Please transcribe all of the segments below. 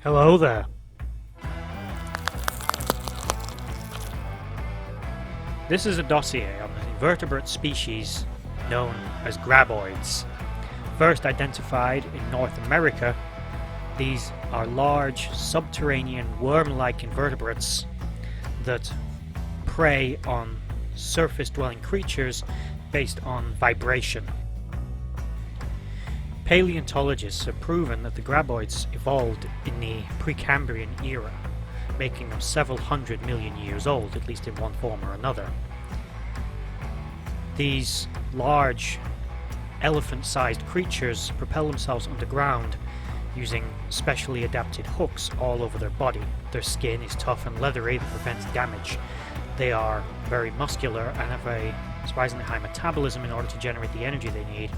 Hello there. This is a dossier on the invertebrate species known as Graboids. First identified in North America, these are large subterranean worm-like invertebrates that prey on surface-dwelling creatures based on vibration. Paleontologists have proven that the Graboids evolved in the Precambrian era, making them several hundred million years old, at least in one form or another. These large, elephant-sized creatures propel themselves underground using specially adapted hooks all over their body. Their skin is tough and leathery that prevents damage. They are very muscular and have a surprisingly high metabolism in order to generate the energy they need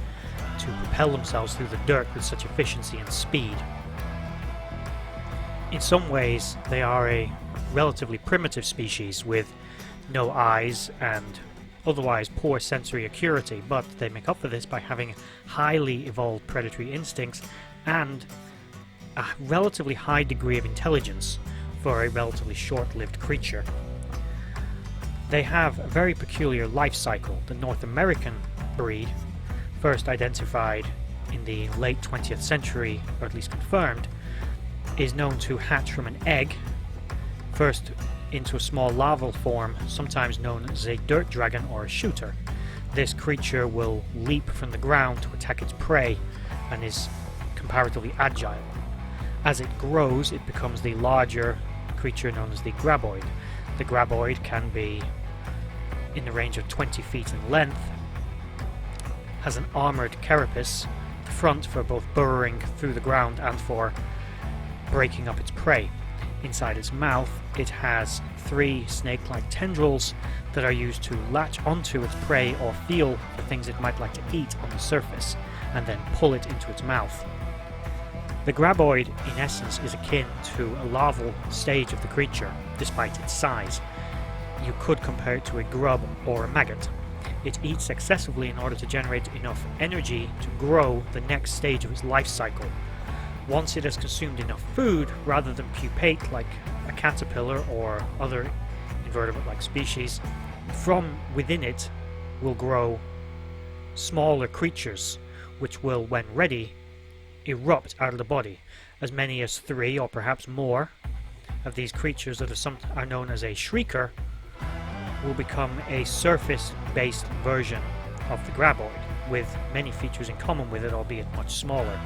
to propel themselves through the dirt with such efficiency and speed. In some ways, they are a relatively primitive species with no eyes and otherwise poor sensory acuity, but they make up for this by having highly evolved predatory instincts and a relatively high degree of intelligence for a relatively short-lived creature. They have a very peculiar life cycle. The North American breed, first identified in the late 20th century, or at least confirmed, is known to hatch from an egg, first into a small larval form, sometimes known as a dirt dragon or a shooter. This creature will leap from the ground to attack its prey and is comparatively agile. As it grows, it becomes the larger creature known as the Graboid. The Graboid can be in the range of 20 feet in length, has an armoured carapace, the front for both burrowing through the ground and for breaking up its prey. Inside its mouth, it has 3 snake-like tendrils that are used to latch onto its prey or feel the things it might like to eat on the surface, and then pull it into its mouth. The Graboid, in essence, is akin to a larval stage of the creature, despite its size. You could compare it to a grub or a maggot. It eats excessively in order to generate enough energy to grow the next stage of its life cycle. Once it has consumed enough food, rather than pupate like a caterpillar or other invertebrate-like species, from within it will grow smaller creatures, which will, when ready, erupt out of the body. As many as 3 or perhaps more of these creatures that are known as a shrieker will become a surface-based version of the Graboid, with many features in common with it, albeit much smaller.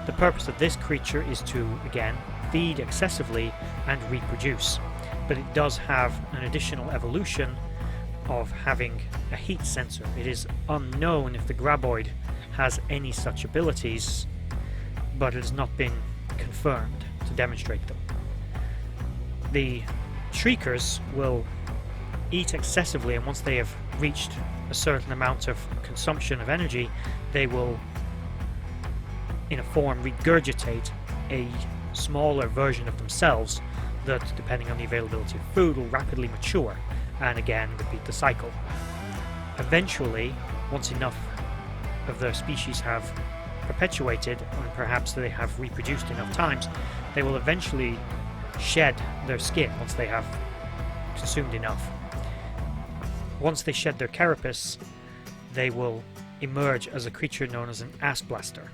The purpose of this creature is to, again, feed excessively and reproduce, but it does have an additional evolution of having a heat sensor. It is unknown if the Graboid has any such abilities, but it has not been confirmed to demonstrate them. The shriekers will eat excessively, and once they have reached a certain amount of consumption of energy, they will, in a form, regurgitate a smaller version of themselves that, depending on the availability of food, will rapidly mature and again repeat the cycle. Eventually, once enough of their species have perpetuated, and perhaps they have reproduced enough times, they will eventually shed their skin once they have consumed enough. Once they shed their carapace, they will emerge as a creature known as an ass blaster.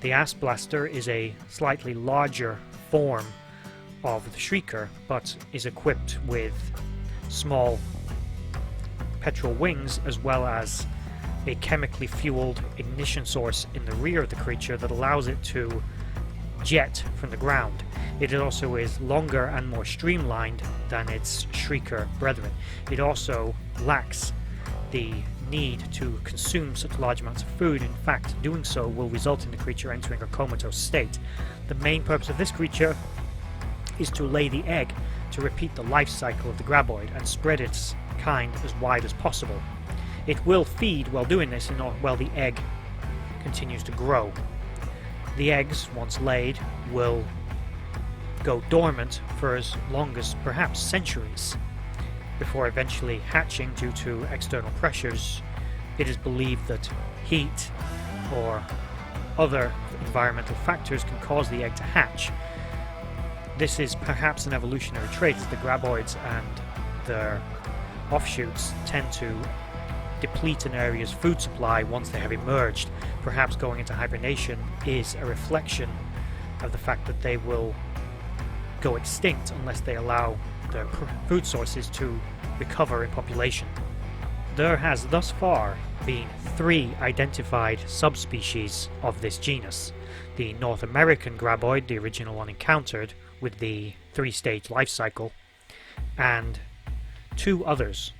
The ass blaster is a slightly larger form of the shrieker, but is equipped with small petrol wings as well as a chemically fueled ignition source in the rear of the creature that allows it to jet from the ground. It also is longer and more streamlined than its shrieker brethren. It also lacks the need to consume such large amounts of food. In fact, doing so will result in the creature entering a comatose state. The main purpose of this creature is to lay the egg to repeat the life cycle of the Graboid and spread its kind as wide as possible. It will feed while doing this while the egg continues to grow. The eggs, once laid, will go dormant for as long as perhaps centuries before eventually hatching due to external pressures. It is believed that heat or other environmental factors can cause the egg to hatch. This is perhaps an evolutionary trait, as the Graboids and their offshoots tend to deplete an area's food supply once they have emerged. Perhaps going into hibernation is a reflection of the fact that they will go extinct unless they allow their food sources to recover in population. There has thus far been 3 identified subspecies of this genus. The North American Graboid, the original one encountered with the 3-stage life cycle, and 2 others.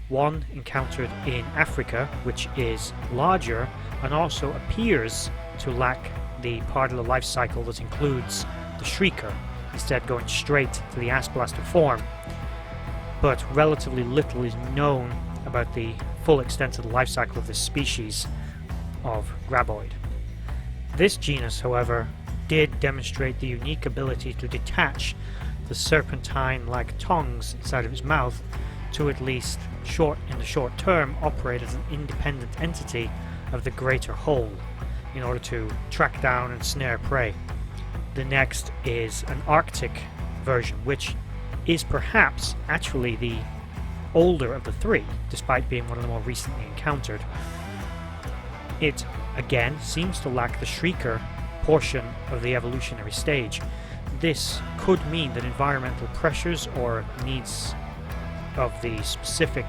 One encountered in Africa, which is larger and also appears to lack the part of the life cycle that includes the shrieker, instead going straight to the ass-blaster form. But relatively little is known about the full extent of the life cycle of this species of Graboid. This genus, however, did demonstrate the unique ability to detach the serpentine-like tongues inside of its mouth to at least in the short term operate as an independent entity of the greater whole in order to track down and snare prey. The next is an Arctic version, which is perhaps actually the older of the 3, despite being one of the more recently encountered. It again seems to lack the shrieker portion of the evolutionary stage. This could mean that environmental pressures or needs of the specific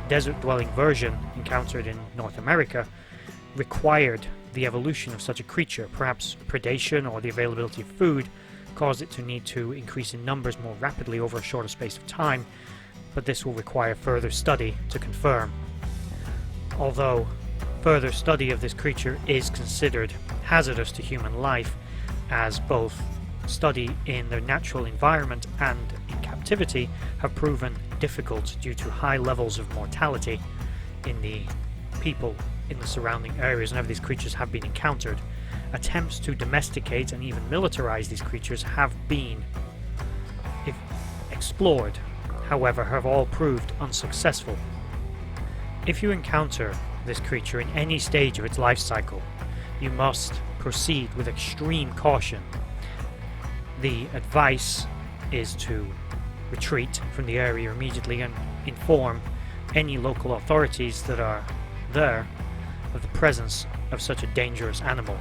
desert-dwelling version encountered in North America required the evolution of such a creature. Perhaps predation or the availability of food caused it to need to increase in numbers more rapidly over a shorter space of time, but this will require further study to confirm. Although further study of this creature is considered hazardous to human life, as both study in their natural environment and in captivity have proven difficult due to high levels of mortality in the people in the surrounding areas whenever these creatures have been encountered. Attempts to domesticate and even militarize these creatures have been explored, however, have all proved unsuccessful. If you encounter this creature in any stage of its life cycle, you must proceed with extreme caution. The advice is to retreat from the area immediately and inform any local authorities that are there of the presence of such a dangerous animal.